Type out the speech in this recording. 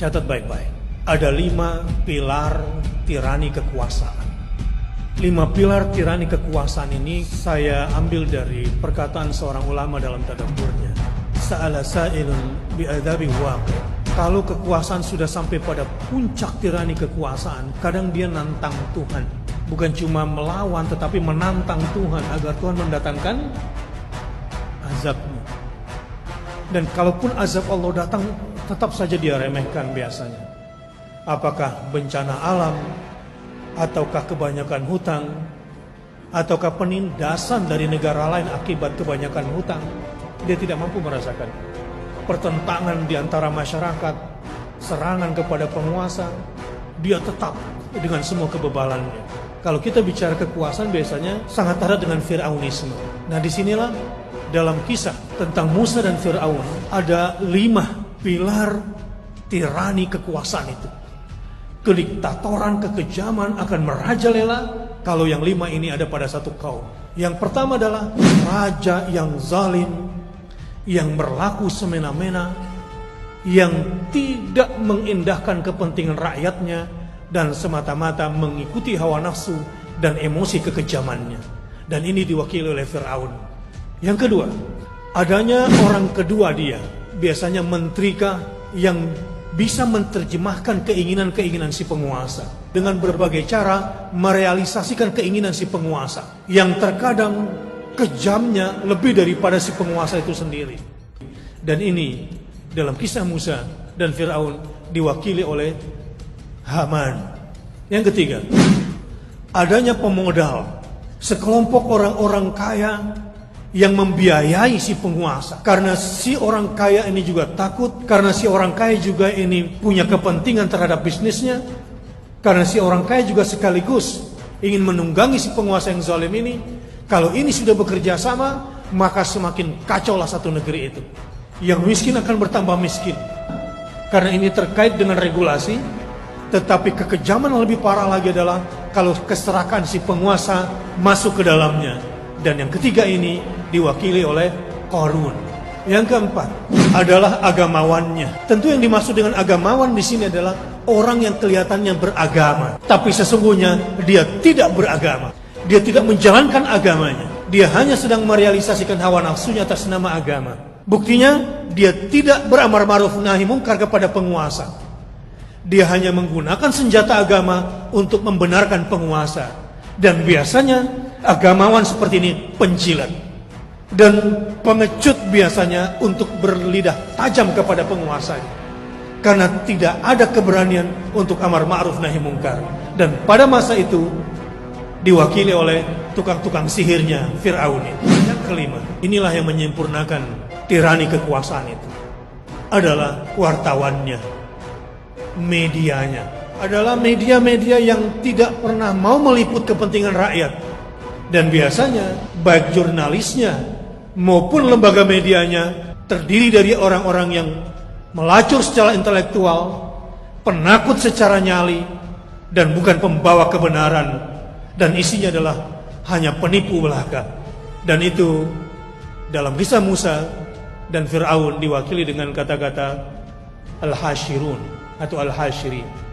Catat baik-baik. Ada 5 pilar tirani kekuasaan. 5 pilar tirani kekuasaan ini saya ambil dari perkataan seorang ulama dalam tadabburnya. Sa'ala sa'ilun bi'adzabi waqi'. Kalau kekuasaan sudah sampai pada puncak tirani kekuasaan, kadang dia nantang Tuhan. Bukan cuma melawan, tetapi menantang Tuhan agar Tuhan mendatangkan azabnya. Dan kalaupun azab Allah datang, tetap saja dia remehkan biasanya. Apakah bencana alam, ataukah kebanyakan hutang, ataukah penindasan dari negara lain akibat kebanyakan hutang, dia tidak mampu merasakan. Pertentangan di antara masyarakat, serangan kepada penguasa, dia tetap dengan semua kebebalannya. Kalau kita bicara kekuasaan biasanya sangat erat dengan Fir'aunisme. Nah disinilah dalam kisah tentang Musa dan Fir'aun ada 5 pilar tirani kekuasaan itu. Kediktatoran, kekejaman akan merajalela kalau yang 5 ini ada pada satu kaum. Yang pertama adalah raja yang zalim, yang berlaku semena-mena, yang tidak mengindahkan kepentingan rakyatnya dan semata-mata mengikuti hawa nafsu dan emosi kekejamannya. Dan ini diwakili oleh Fir'aun. Yang kedua, adanya orang kedua dia, biasanya menterika yang bisa menerjemahkan keinginan-keinginan si penguasa dengan berbagai cara merealisasikan keinginan si penguasa yang terkadang kejamnya lebih daripada si penguasa itu sendiri. Dan ini dalam kisah Musa dan Fir'aun diwakili oleh Haman. Yang ketiga, adanya pemodal, sekelompok orang-orang kaya yang membiayai si penguasa. Karena si orang kaya ini juga takut, karena si orang kaya juga ini punya kepentingan terhadap bisnisnya, karena si orang kaya juga sekaligus ingin menunggangi si penguasa yang zalim ini. Kalau ini sudah bekerja sama, maka semakin kacaulah satu negeri itu. Yang miskin akan bertambah miskin. Karena ini terkait dengan regulasi, tetapi kekejaman yang lebih parah lagi adalah kalau keserakan si penguasa masuk ke dalamnya. Dan yang ketiga ini diwakili oleh Qarun. Yang keempat adalah agamawannya. Tentu yang dimaksud dengan agamawan di sini adalah orang yang kelihatannya beragama, tapi sesungguhnya dia tidak beragama. Dia tidak menjalankan agamanya. Dia hanya sedang merealisasikan hawa nafsunya atas nama agama. Buktinya dia tidak beramar ma'ruf nahi munkar kepada penguasa. Dia hanya menggunakan senjata agama untuk membenarkan penguasa. Dan biasanya agamawan seperti ini penjilat dan pengecut biasanya untuk berlidah tajam kepada penguasanya, karena tidak ada keberanian untuk amar ma'ruf nahi munkar. Dan pada masa itu diwakili oleh tukang-tukang sihirnya Fir'aun. Yang kelima, inilah yang menyempurnakan tirani kekuasaan itu, adalah wartawannya, medianya. Adalah media-media yang tidak pernah mau meliput kepentingan rakyat. Dan biasanya baik jurnalisnya maupun lembaga medianya terdiri dari orang-orang yang melacur secara intelektual, penakut secara nyali, dan bukan pembawa kebenaran. Dan isinya adalah hanya penipu belaka. Dan itu dalam kisah Musa dan Fir'aun diwakili dengan kata-kata al-hashirun atau al-hashiri.